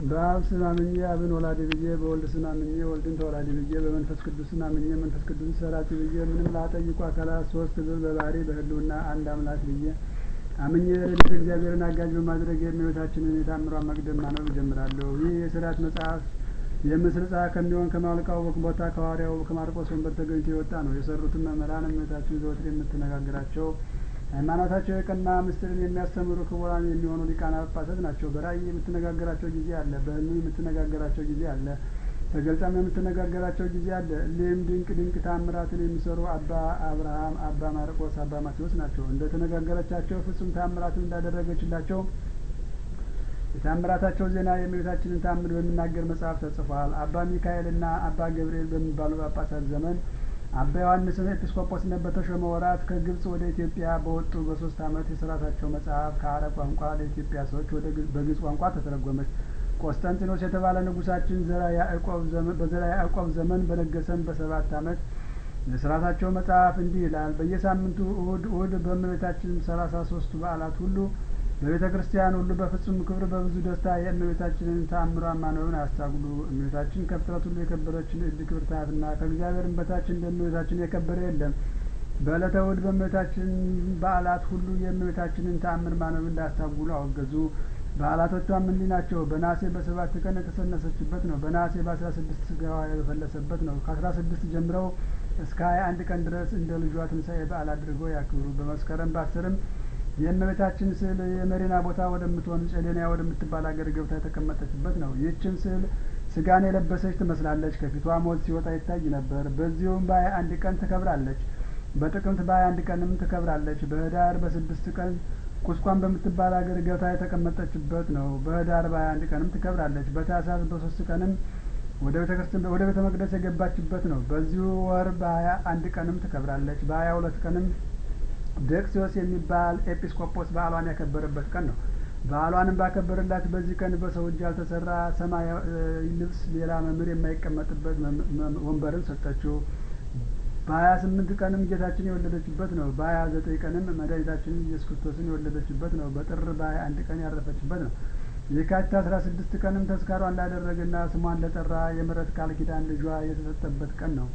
በአብ ስም አምኜ አብን ወላዲ ብዬ በወልድ ስም አምኜ ወልድን ተወላዲ ብዬ በመንፈስ ቅዱስ ስም አምኜ መንፈስ ቅዱስን ሰራጺ ብዬ ምንም ላጠይቁ አካላት ሶስት ህብር በባህሪ በህልውና አንድ አምላክ ብዬ አምኜ ረድኤተ እግዚአብሔርን አጋዥ በማድረግ የእመቤታችንን የታምሯን መቅደም ማንበብ እጀምራለሁ። ይህ የሥርዓት መጽሐፍ የምስል ጸሐፊ ከሚሆን ከማልቃው ቦታ ከሐዋርያው ከማርቆስ ወንበር ተገኝቶ የወጣ ነው። የሰሩትን መምህራን እመቤታችን ዘወትር የምትነጋግራቸው ሃይማኖታቸው የቀና ምስጢርን የሚያስተምሩ ክቡራን የሚሆኑ ሊቃነ ጳጳሳት ናቸው። በራእይ የምትነጋገራቸው ጊዜ አለ፣ በሕልም የምትነጋገራቸው ጊዜ አለ፣ ተገልጻም የምትነጋገራቸው ጊዜ አለ። እሊህም ድንቅ ድንቅ ታምራትን የሚሰሩ አባ አብርሃም፣ አባ ማርቆስ፣ አባ ማቴዎስ ናቸው። እንደ ተነጋገረቻቸው ፍጹም ታምራትን እንዳደረገችላቸው የታምራታቸው ዜና የእመቤታችንን ታምር በሚናገር መጽሐፍ ተጽፏል። አባ ሚካኤልና አባ ገብርኤል በሚባሉ ጳጳሳት ዘመን አባ ዮሐንስን ኤጲስቆጶስነት በተሾመ ወራት ከግብጽ ወደ ኢትዮጵያ በወጡ በ3 ዓመት የሥርዓታቸው መጽሐፍ ከአረብ ቋንቋ ለኢትዮጵያ ሰዎች በግዕዝ ቋንቋ ተተረጎመች። ቆስጠንጢኖስ የተባለ ንጉሳችን በዘርዓ ያዕቆብ ዘመን በነገሰም በ7 ዓመት የሥርዓታቸው መጽሐፍ እንዲህ ይላል። በየሳምንቱ እሁድ በእመቤታችን 33ቱ በዓላት ሁሉ በቤተ ክርስቲያን ሁሉ በፍጹም ክብር በብዙ ደስታ የእመቤታችንን ተአምሯን ማንበብን አያስታጉሉ። እመቤታችን ከፍጥረት ሁሉ የከበረች ንዕድ ክብርት ናትና ከእግዚአብሔርም በታች እንደ እመቤታችን የከበረ የለም። በዕለተ እሁድ በእመቤታችን በዓላት ሁሉ የእመቤታችንን ተአምር ማንበብን እንዳያስታጉሉ አወገዙ። በዓላቶቿም እንዲህ ናቸው። በነሐሴ በ7 ቀን የተጸነሰችበት ነው። በነሐሴ በ16 ሥጋዋ የፈለሰበት ነው። ከ16 ጀምረው እስከ 21 ቀን ድረስ እንደ ልጇ ትንሣኤ በዓል አድርገው ያክብሩ። በመስከረም በ10ም የእመቤታችን ስዕል የመሪና ቦታ ወደምትሆን ጼሌንያ ወደምትባል አገር ገብታ የተቀመጠችበት ነው። ይህችን ስዕል ስጋን የለበሰች ትመስላለች። ከፊቷ ሞት ሲወጣ ይታይ ነበር። በዚሁም በ21 ቀን ትከብራለች። በጥቅምት በ21 ቀንም ትከብራለች። በህዳር በ6 ቀን ቁስቋም በምትባል አገር ገብታ የተቀመጠችበት ነው። በህዳር በ21 ቀንም ትከብራለች። በታኅሳስ በ3 ቀንም ወደ ቤተ መቅደስ የገባችበት ነው። በዚሁ ወር በ21 ቀንም ትከብራለች። በ22 ቀንም ደቅስዮስ የሚባል ኤጲስቆጶስ በዓሏን ያከበረበት ቀን ነው። በዓሏንም ባከበረላት በዚህ ቀን በሰው እጅ ያልተሰራ ሰማያዊ ልብስ ሌላ መምህር የማይቀመጥበት ወንበርን ሰጠችው። በ28 ቀንም ጌታችን የወለደችበት ነው። በ29 ቀንም መድኃኒታችንን ኢየሱስ ክርስቶስን የወለደችበት ነው። በጥር በ21 ቀን ያረፈችበት ነው። የካቲት 16 ቀንም ተስካሯን ላደረገና ስሟን ለጠራ የምሕረት ቃል ኪዳን ልጇ የተሰጠበት ቀን ነው።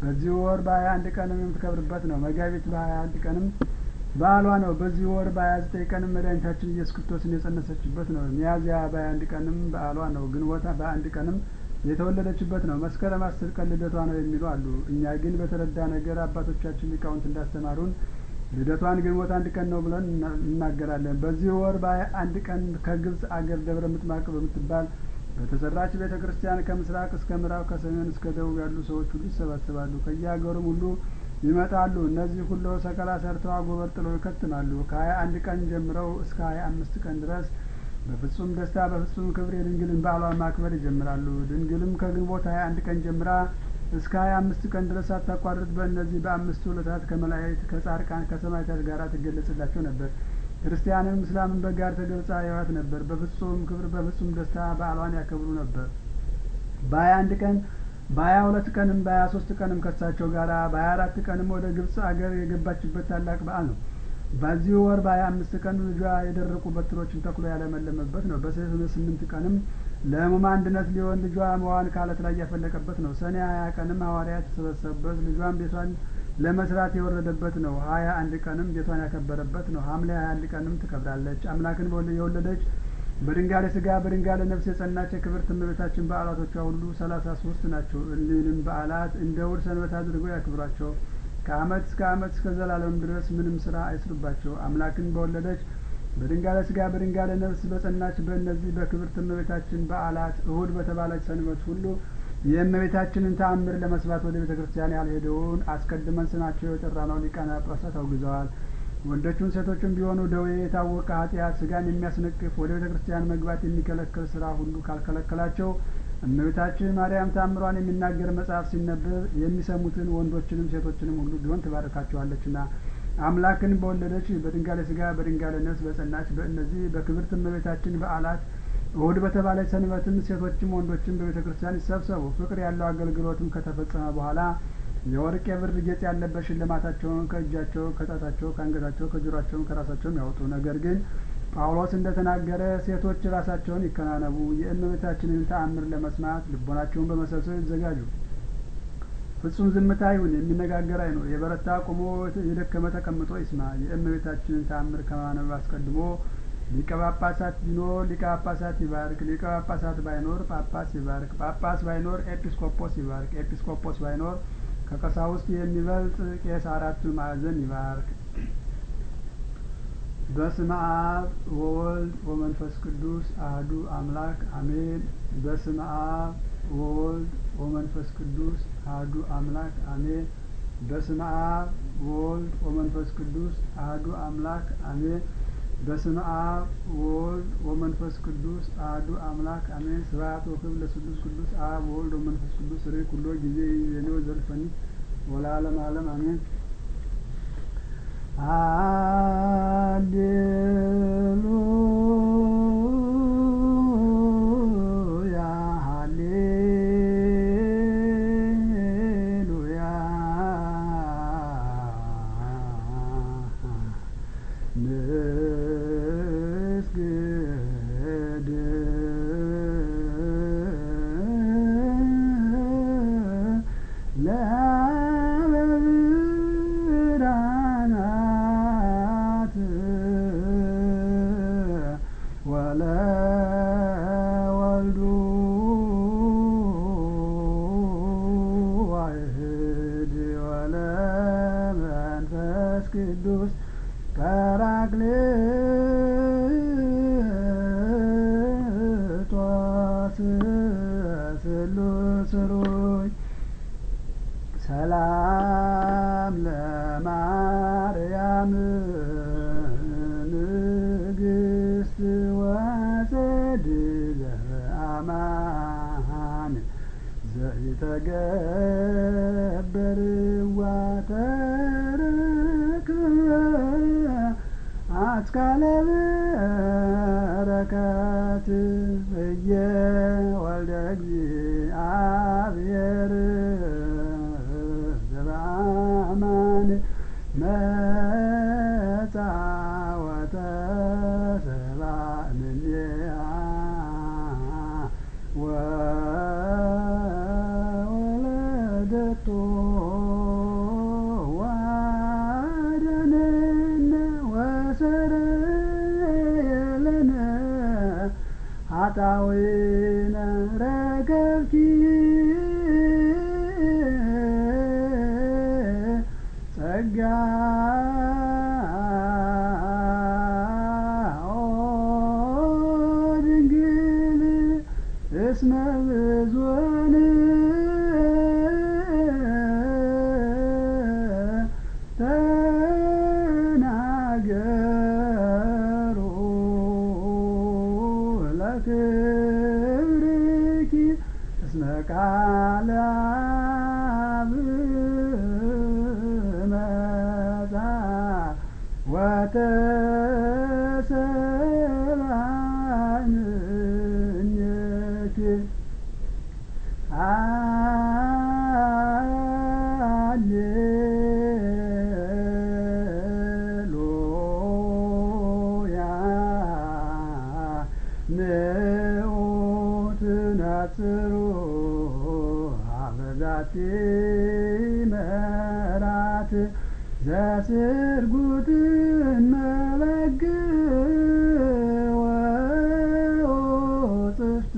በዚህ ወር በ21 ቀንም የምትከብርበት ነው። መጋቢት በ21 ቀንም በዓሏ ነው። በዚህ ወር በ29 ቀንም መድኃኒታችን ኢየሱስ ክርስቶስን የጸነሰችበት ነው። ሚያዝያ በ21 ቀንም በዓሏ ነው። ግንቦት በ1 ቀንም የተወለደችበት ነው። መስከረም 10 ቀን ልደቷ ነው የሚሉ አሉ። እኛ ግን በተረዳ ነገር አባቶቻችን ሊቃውንት እንዳስተማሩን ልደቷን ግንቦት 1 ቀን ነው ብለን እናገራለን። በዚህ ወር በ21 ቀን ከግብጽ አገር ደብረ ምጥማቅ በምትባል በተሰራች ቤተ ክርስቲያን ከምስራቅ እስከ ምዕራብ ከሰሜን እስከ ደቡብ ያሉ ሰዎች ሁሉ ይሰባሰባሉ። ከየሀገሩም ሁሉ ይመጣሉ። እነዚህ ሁሉ ሰቀላ ሰርተው አጎበር ጥለው ይከትማሉ። ከ21 ቀን ጀምረው እስከ 25 ቀን ድረስ በፍጹም ደስታ በፍጹም ክብር የድንግልን በዓሏን ማክበር ይጀምራሉ። ድንግልም ከግንቦት 21 ቀን ጀምራ እስከ 25 ቀን ድረስ ሳታቋርጥ በእነዚህ በ5 ዕለታት ከመላእክት ከጻድቃን ከሰማዕታት ጋር ትገለጽላቸው ነበር። ክርስቲያንም እስላምን በጋር ተገልጻ ያዩዋት ነበር። በፍጹም ክብር በፍጹም ደስታ በዓሏን ያከብሩ ነበር። በ21 ቀን በ22 ቀንም በ23 ቀንም ከሳቸው ጋር በ24 ቀንም ወደ ግብጽ አገር የገባችበት ታላቅ በዓል ነው። በዚህ ወር በ25 ቀን ልጇ የደረቁ በትሮችን ተክሎ ያለመለመበት ነው። በ8 ቀንም ለሕሙማን ድነት ሊሆን ልጇ መዋን ከዓለት ላይ ያፈለቀበት ነው። ሰኔ 20 ቀንም ሐዋርያት የተሰበሰቡበት ልጇን ቤቷን ለመስራት የወረደበት ነው። 21 ቀንም ቤቷን ያከበረበት ነው። ሐምሌ 21 ቀንም ትከብራለች። አምላክን የወለደች በድንጋሌ ሥጋ በድንጋሌ ነፍስ የጸናች የክብርት እመቤታችን በዓላቶቿ ሁሉ 33 ናቸው። እሊህንም በዓላት እንደ እሑድ ሰንበት አድርገው ያክብሯቸው። ከዓመት እስከ ዓመት እስከ ዘላለም ድረስ ምንም ስራ አይስሩባቸው። አምላክን በወለደች በድንጋሌ ሥጋ በድንጋሌ ነፍስ በጸናች በእነዚህ በክብርት እመቤታችን በዓላት እሁድ በተባለች ሰንበት ሁሉ የእመቤታችንን ተአምር ለመስማት ወደ ቤተ ክርስቲያን ያልሄደውን አስቀድመን ስማቸው የጠራነው ሊቃነ ጳጳሳት አውግዘዋል። ወንዶቹም ሴቶችም ቢሆኑ ደዌ የታወቀ ኃጢአት ስጋን የሚያስነቅፍ ወደ ቤተ ክርስቲያን መግባት የሚከለክል ስራ ሁሉ ካልከለከላቸው እመቤታችን ማርያም ተአምሯን የሚናገር መጽሐፍ ሲነበብ የሚሰሙትን ወንዶችንም ሴቶችንም ሁሉ ቢሆን ትባርካቸዋለችና አምላክን በወለደች በድንጋሌ ሥጋ በድንጋሌ ነፍስ በጸናች በእነዚህ በክብርት እመቤታችን በዓላት እሁድ በተባለች ሰንበትም ሴቶችም ወንዶችም በቤተ ክርስቲያን ይሰብሰቡ። ፍቅር ያለው አገልግሎትም ከተፈጸመ በኋላ የወርቅ የብር ጌጥ ያለበት ሽልማታቸውን ከእጃቸው ከጣታቸው ከአንገታቸው ከጆሮአቸውም ከራሳቸውም ያወጡ። ነገር ግን ጳውሎስ እንደተናገረ ሴቶች ራሳቸውን ይከናነቡ፣ የእመቤታችንን ተአምር ለመስማት ልቦናቸውን በመሰብሰብ ይዘጋጁ። ፍጹም ዝምታ ይሁን፣ የሚነጋገር አይኑር። የበረታ ቆሞ የደከመ ተቀምጦ ይስማ። የእመቤታችንን ተአምር ከማንበብ አስቀድሞ ሊቀ ጳጳሳት ቢኖር ሊቀ ጳጳሳት ይባርክ፣ ሊቀ ጳጳሳት ባይኖር ጳጳስ ይባርክ፣ ጳጳስ ባይኖር ኤጲስቆጶስ ይባርክ፣ ኤጲስቆጶስ ባይኖር ከቀሳውስት የሚበልጥ ቄስ አራቱን ማዕዘን ይባርክ። በስመ አብ ወወልድ ወመንፈስ ቅዱስ አህዱ አምላክ አሜን። በስመ አብ ወወልድ ወመንፈስ ቅዱስ አህዱ አምላክ አሜን። በስመ አብ ወወልድ ወመንፈስ ቅዱስ አህዱ አምላክ አሜን። በስመ አብ ወወልድ ወመንፈስ ቅዱስ አሐዱ አምላክ አሜን። ስብሐት ወክብር ለስሉስ ቅዱስ አብ ወወልድ ወመንፈስ ቅዱስ ርይ ኩሎ ጊዜ ይዜኔው ዘልፈኒ ወለዓለመ ዓለም አሜን። ሃሌሉያ ሃሌሉያ ንስግድ ለብርሃናት ወለወልዱ ዋሕድ ወለመንፈስ ቅዱስ ጰራቅሊጦስ ስሉስ ሩይ ሰላም ለማርያም ንግሥት ወጽድ ዘበአማን ዘይተገበርዋ ተረክበ አስካለ በረከት እየወልደ እግዚአብሔር ዘበአማን መጻ ወተሰብአ እምኔሃ ወወለደቶ ወአዳነነ ወሰረየ ለነ ኃጣውኢነ ረከብኪ ጸጋ ድንግል እስመ ብዙኃን ተናገሩ ለክብርኪ እስመ ቃለ አብ መጻ ወተሰብአ እምኔኪ ሃሌሉያ ንዑት ነጽሩ አበዛቲ መራት ዘስርጉት መበግ ወጽፍት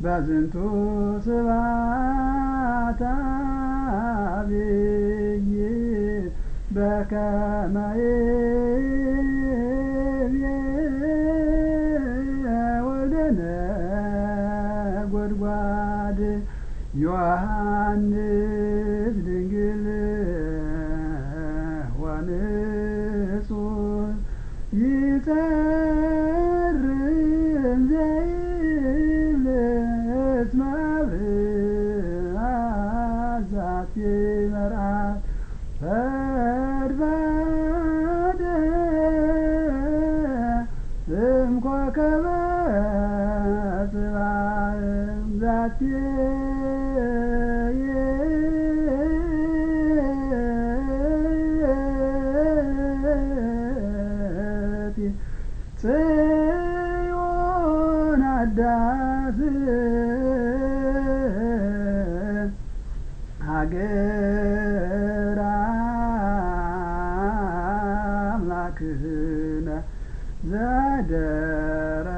በዝንቱ ስብሐት አብይ በከመ ወልደ ነጎድጓድ ዮሐንስ ድንግል ወንጹሕ ይጸርም ዘይብል እስመ ብርሃን ዛቲ መርዓት ፈድፋደ እምኮከበ ጽባሕ ዛቲ ጽዮን አዳስ ሀገር አምላክነ ዘደረ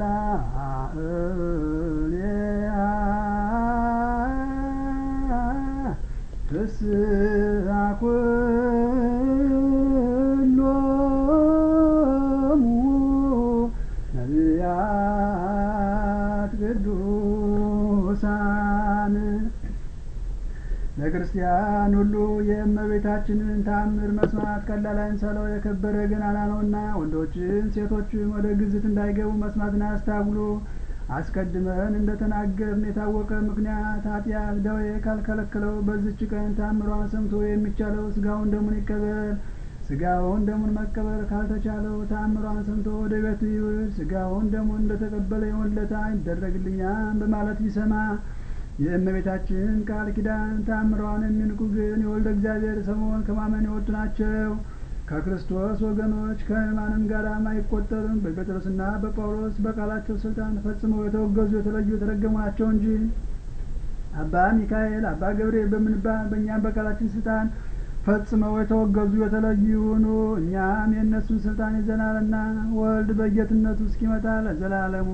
ላዕሌሃ ፍስሐ ኩሎሙ ነቢያት ቅዱሳን። ለክርስቲያን ሁሉ የእመቤታችንን ተአምር መስማት ቀላል አይምሰለው፣ የከበረ ገናና ነውና። ወንዶችም ሴቶችም ወደ ግዝት እንዳይገቡ መስማትን አያስታጉሉ። አስቀድመን እንደተናገርን የታወቀ ምክንያት ኃጢአት ደዌ ካልከለከለው በዚች ቀን ተአምሯን ሰምቶ የሚቻለው ስጋውን ደሙን ይቀበል። ስጋውን ደሙን መቀበል ካልተቻለው ተአምሯን ሰምቶ ወደ ቤቱ ይውል። ስጋውን ደሙን እንደተቀበለ የሆንለታ ይደረግልኛል በማለት ቢሰማ የእመቤታችን ቃል ኪዳን ተአምሯን የሚንቁ ግን የወልደ እግዚአብሔር ሰሞን ከማመን የወጡ ናቸው። ከክርስቶስ ወገኖች ከምዕመናንም ጋር አይቆጠሩም። በጴጥሮስና በጳውሎስ በቃላቸው ስልጣን ፈጽመው የተወገዙ የተለዩ የተረገሙ ናቸው እንጂ። አባ ሚካኤል አባ ገብርኤል በምንባል በእኛም በቃላችን ስልጣን ፈጽመው የተወገዙ የተለዩ ይሁኑ። እኛም የእነሱን ስልጣን ይዘናልና ወልድ በጌትነቱ እስኪመጣ ለዘላለሙ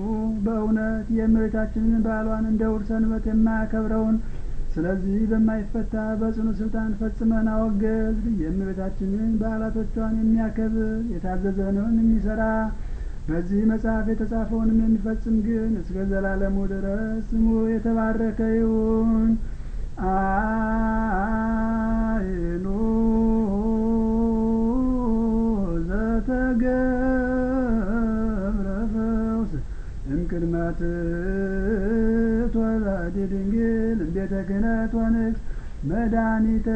በእውነት የእመቤታችንን በዓሏን እንደ ውር ሰንበት የማያከብረውን ስለዚህ በማይፈታ በጽኑ ስልጣን ፈጽመን አወገዝ። የእመቤታችንን በዓላቶቿን የሚያከብር የታዘዘንን የሚሰራ በዚህ መጽሐፍ የተጻፈውንም የሚፈጽም ግን እስከ ዘላለሙ ድረስ ስሙ የተባረከ ይሁን። አይኑ ዘተገብረ ፈውስ እምቅድመ ትወለድ ድንግል እምቤተ ክህነት ወንግሥት መድኃኒተ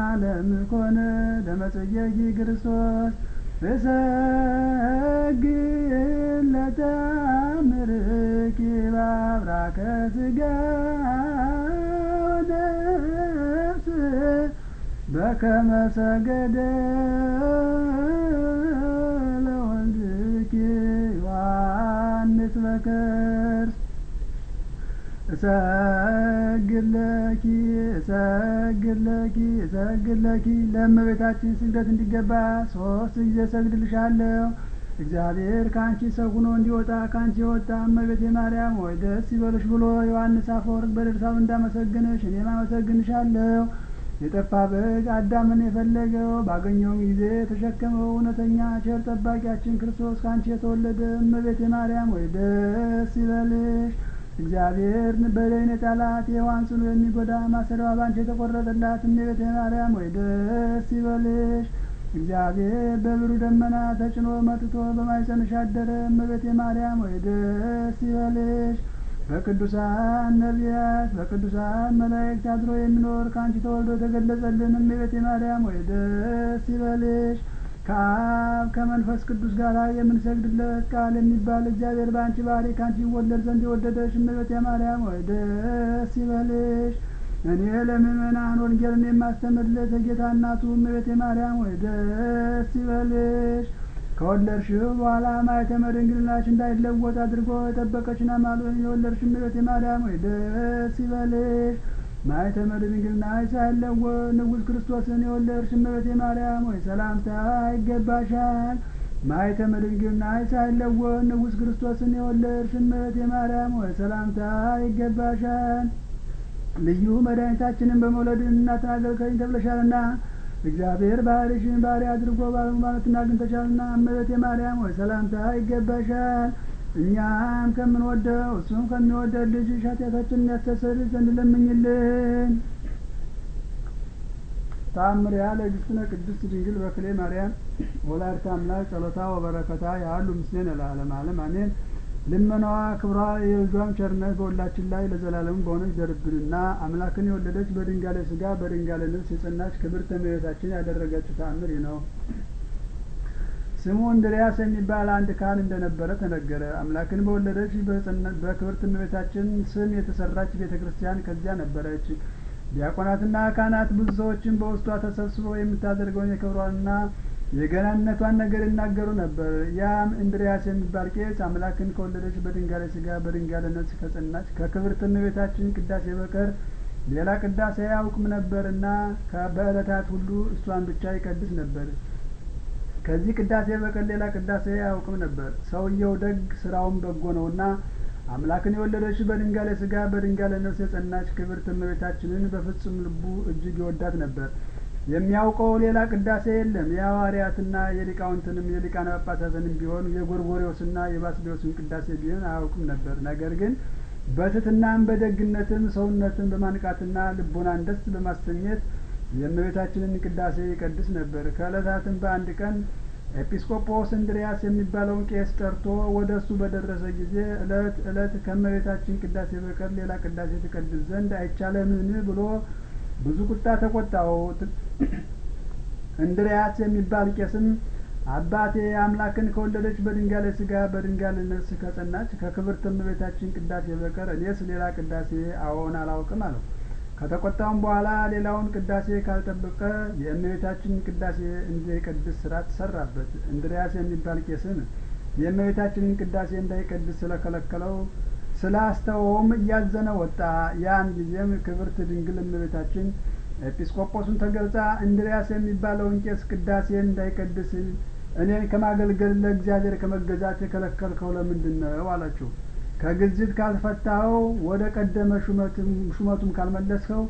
ዓለም ኮነ ደመጽየኪ ክርስቶስ እሰግድ ለተአምርኪ በአብራከ ሥጋ ወነፍስ በከመ ሰገደ ለወልድኪ ዮሐንስ በከርስ እሰግድ ለኪ ለእመቤታችን ስግደት እንዲገባ 3 ጊዜ እሰግድልሻለሁ። እግዚአብሔር ከአንቺ ሰው ሆኖ እንዲወጣ ከአንቺ የወጣ እመቤቴ ማርያም ወይ ደስ ይበልሽ ብሎ ዮሐንስ አፈወርቅ በድርሳኑ እንዳመሰግንሽ እኔም አመሰግንሻለሁ። የጠፋ በግ አዳምን የፈለገው ባገኘውም ጊዜ የተሸከመው እውነተኛ ቸር ጠባቂያችን ክርስቶስ ከአንቺ የተወለደ እመቤቴ ማርያም ወይ ደስ ይበልሽ። እግዚአብሔር በደይነ ጣላት የሔዋን ጽኑ የሚጎዳ ማሰሪያዋ ባንቺ የተቆረጠላት እመቤቴ ማርያም ወይ ደስ ይበልሽ። እግዚአብሔር በብሩህ ደመና ተጭኖ መጥቶ በማኅፀንሽ አደረ እመቤቴ ማርያም ወይ ደስ ይበልሽ። በቅዱሳን ነቢያት በቅዱሳን መላእክት አድሮ የሚኖር ከአንቺ ተወልዶ የተገለጸልን እመቤቴ ማርያም ወይ ደስ ይበልሽ። ከአብ ከመንፈስ ቅዱስ ጋር የምንሰግድለት ቃል የሚባል እግዚአብሔር በአንቺ ባህሪ ከአንቺ ይወለድ ዘንድ የወደደሽ እመቤቴ ማርያም ወይ ደስ ይበልሽ። እኔ ለምእመናን ወንጌልን የማስተምርለት የጌታ እናቱ እመቤቴ ማርያም ወይ ደስ ይበልሽ። ከወለድሽው በኋላ ማኅተመ ድንግልናሽ እንዳይለወጥ አድርጎ የጠበቀሽን አማኑኤልን የወለድሽ እመቤቴ ማርያም ወይ ደስ ይበልሽ። ማኅተመ ድንግልናሽ ሳይለወጥ ንጉሥ ክርስቶስን የወለድሽ እመቤቴ ማርያም ወይ ሰላምታ ይገባሻል። ማኅተመ ድንግልናሽ ሳይለወጥ ንጉሥ ክርስቶስን የወለድሽ እመቤቴ ማርያም ወይ ሰላምታ ይገባሻል። ልዩ መድኃኒታችንን በመውለድ እናትን አገልጋይኝ ተብለሻልና እግዚአብሔር ባሕርይሽን ባሕርይ አድርጎ ባለሟልነትን አግኝተሻልና እመቤቴ ማርያም ወይ ሰላምታ ይገባሻል። እኛም ከምንወደው እሱም ከሚወደድ ልጅሽ ኃጢአታችንን ያስተሰርይ ዘንድ ለምኝልን። ተአምርያ ለእግዝእትነ ቅድስት ድንግል በክሌ ማርያም ወላዲተ አምላክ ጸሎታ ወበረከታ ያሉ ምስሌነ ለዓለመ ዓለም አሜን። ልመናዋ ክብሯ የልጇም ቸርነት በሁላችን ላይ ለዘላለሙ በሆነች ይደርብንና አምላክን የወለደች በድንጋሌ ሥጋ በድንጋሌ ነፍስ የጸናች ክብርት እመቤታችን ያደረገችው ተአምር ይህ ነው። ስሙ እንድርያስ የሚባል አንድ ካህን እንደነበረ ተነገረ። አምላክን በወለደች በክብርት እመቤታችን ስም የተሰራች ቤተ ክርስቲያን ከዚያ ነበረች። ዲያቆናትና ካህናት ብዙ ሰዎችን በውስጧ ተሰብስበው የምታደርገውን የክብሯንና የገናነቷን ነገር ይናገሩ ነበር። ያም እንድርያስ የሚባል ቄስ አምላክን ከወለደች በድንጋሌ ሥጋ በድንጋሌ ነፍስ ከጸናች ከክብርት እመቤታችን ቅዳሴ በቀር ሌላ ቅዳሴ አያውቅም ነበርና በዕለታት ሁሉ እሷን ብቻ ይቀድስ ነበር። ከዚህ ቅዳሴ በቀር ሌላ ቅዳሴ አያውቅም ነበር። ሰውየው ደግ ስራውም በጎ ነውና አምላክን የወለደች በድንጋሌ ሥጋ በድንጋሌ ነፍስ የጸናች ክብርት እመቤታችንን በፍጹም ልቡ እጅግ ይወዳት ነበር። የሚያውቀው ሌላ ቅዳሴ የለም። የሐዋርያትና የሊቃውንትንም የሊቃነ ጳጳሳትንም ቢሆን የጎርጎርዮስና የባስልዮስን ቅዳሴ ቢሆን አያውቅም ነበር። ነገር ግን በትሕትናም በደግነትም ሰውነትን በማንቃትና ልቦናን ደስ በማሰኘት የእመቤታችንን ቅዳሴ ይቀድስ ነበር። ከዕለታትም በአንድ ቀን ኤጲስቆጶስ እንድርያስ የሚባለውን ቄስ ጠርቶ ወደ እሱ በደረሰ ጊዜ ዕለት ዕለት ከእመቤታችን ቅዳሴ በቀር ሌላ ቅዳሴ ትቀድስ ዘንድ አይቻለምን ብሎ ብዙ ቁጣ ተቆጣው። እንድርያስ የሚባል ቄስም አባቴ አምላክን ከወለደች በድንጋሌ ሥጋ በድንጋሌ ነፍስ ከጸናች ከክብርት እመቤታችን ቅዳሴ በቀር እኔስ ሌላ ቅዳሴ አዎን አላውቅም አለው። ከተቆጣውም በኋላ ሌላውን ቅዳሴ ካልጠበቀ የእመቤታችንን ቅዳሴ እንዳይቀድስ ሥርዓት ሰራበት። እንድርያስ የሚባል ቄስም የእመቤታችንን ቅዳሴ እንዳይቀድስ ስለከለከለው ስላስተወውም እያዘነ ወጣ። ያን ጊዜም ክብርት ድንግል እመቤታችን ኤጲስቆጶሱን ተገልጻ እንድርያስ የሚባለውን ቄስ ቅዳሴ እንዳይቀድስ እኔን ከማገልገል ለእግዚአብሔር ከመገዛት የከለከልከው ለምንድን ነው አላቸው። ከግዝት ካልፈታኸው ወደ ቀደመ ሹመቱም ካልመለስኸው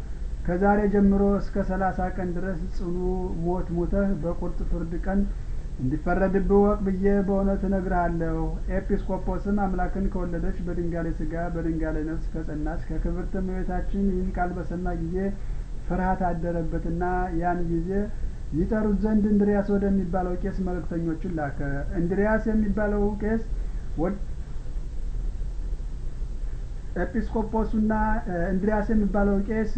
ከዛሬ ጀምሮ እስከ 30 ቀን ድረስ ጽኑ ሞት ሞተህ በቁርጥ ፍርድ ቀን እንዲፈረድብህ ወቅ ብዬ በእውነት እነግርሃለሁ። ኤጲስቆጶስም አምላክን ከወለደች በድንጋሌ ሥጋ በድንጋሌ ነፍስ ከጸናች ከክብርት እመቤታችን ይህን ቃል በሰማ ጊዜ ፍርሃት አደረበትና ያን ጊዜ ይጠሩት ዘንድ እንድርያስ ወደሚባለው ቄስ መልእክተኞችን ላከ። እንድርያስ የሚባለው ቄስ ኤጲስቆጶሱና እንድርያስ የሚባለው ቄስ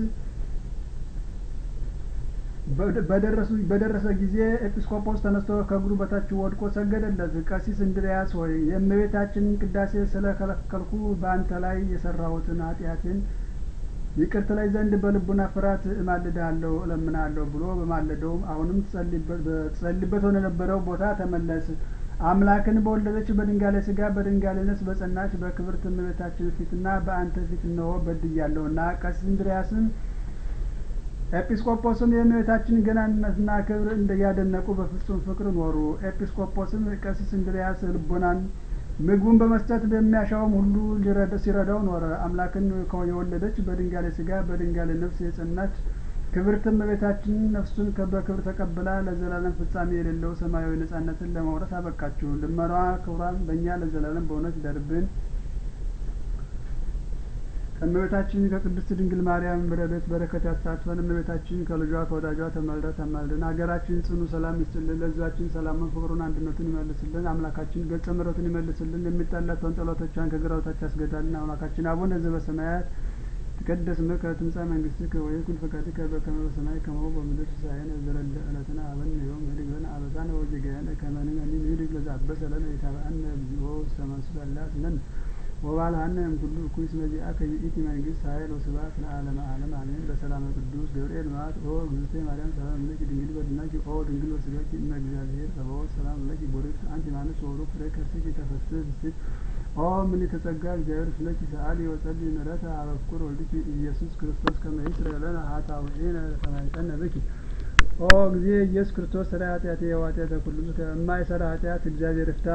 በደረሰ ጊዜ ኤጲስቆጶስ ተነስቶ ከእግሩ በታች ወድቆ ሰገደለት። ቀሲስ እንድርያስ ሆይ የእመቤታችንን ቅዳሴ ስለከለከልኩ በአንተ ላይ የሰራሁትን ኃጢአቴን ይቅር ትለኝ ዘንድ በልቡና ፍርሃት እማልድሃለሁ እለምንሃለሁ ብሎ በማለደውም አሁንም ትጸልይበት ወደ ነበረው ቦታ ተመለስ። አምላክን በወለደች በድንጋሌ ሥጋ በድንጋሌ ነፍስ በጸናች በክብርት እመቤታችን ፊትና በአንተ ፊት እነሆ በድያለሁና። ቀሲስ እንድርያስም ኤጲስቆጶስም የእመቤታችን ገናንነትና ክብር እያደነቁ በፍጹም ፍቅር ኖሩ። ኤጲስቆጶስም ቀሲስ እንድርያስ ልቦናን ምግቡን በመስጠት በሚያሻውም ሁሉ ሲረዳው ኖረ። አምላክን የወለደች በድንጋሌ ሥጋ በድንጋሌ ነፍስ የጸናች ክብርት እመቤታችን ነፍሱን በክብር ተቀብላ ለዘላለም ፍጻሜ የሌለው ሰማያዊ ነጻነትን ለመውረስ አበቃችሁ። ልመናዋ ክብሯን በእኛ ለዘላለም በእውነት ይደርብን። እመቤታችን ከቅድስት ድንግል ማርያም ረድኤት በረከት ያሳትፈን። እመቤታችን ከልጇ ከወዳጇ ተማልዳ ታማልደን። ሀገራችን ጽኑ ሰላም ይስጥልን። ለሕዝባችን ሰላምን፣ ፍቅሩን፣ አንድነቱን ይመልስልን። አምላካችን ገጸ ምሕረቱን ይመልስልን። የሚጠላቸውን ጠላቶቿን ከግራው ታች ያስገዳልን። አምላካችን አቡነ ዘበሰማያት ይትቀደስ ስምከ ትምጻእ መንግሥትከ ወይኩን ፈቃድከ በከመ በሰማይ ከማሁ በምድር ሲሳየነ ዘለለ ዕለትነ ሀበነ ዮም ኅድግ ለነ አበሳነ ወጌጋየነ ከመ ንሕነኒ ንኅድግ ለዘአበሰ ለነ ኢታብአነ እግዚኦ ውስተ መንሱት አላ አጽነን ወባልሐነ እምኩሉ እኩይ እስመ ዚአከ ይእቲ መንግሥት ኃይል ወስብሐት ለዓለመ ዓለም አሜን። በሰላመ ቅዱስ ገብርኤል መልአክ ኦ እግዝእትየ ማርያም ሰላም ለኪ ድንግል በድናኪ ኦ ድንግል ወስጋኪ እመ እግዚአብሔር ጸባኦት ሰላም ለኪ ቡርክት አንቲ እምአንስት ወቡሩክ ፍሬ ከርሥኪ ተፈሥሒ ፍሥሕት ኦ ምልዕተ ጸጋ እግዚአብሔር ምስለኪ ሰአሊ ወጸልዪ ምሕረተ ኀበ ፍቁር ወልድኪ ኢየሱስ ክርስቶስ ከመ ይስረይ ለነ ኃጣውኢነ ከመ ይቀነ ብኪ ኦ እግዚእ ኢየሱስ ክርስቶስ ሠራይ ኃጢአትየ ወኃጢአተ ኩሉ ሕዝብ እማይሠራ ኃጢአት እግዚአብሔር ይፍታ።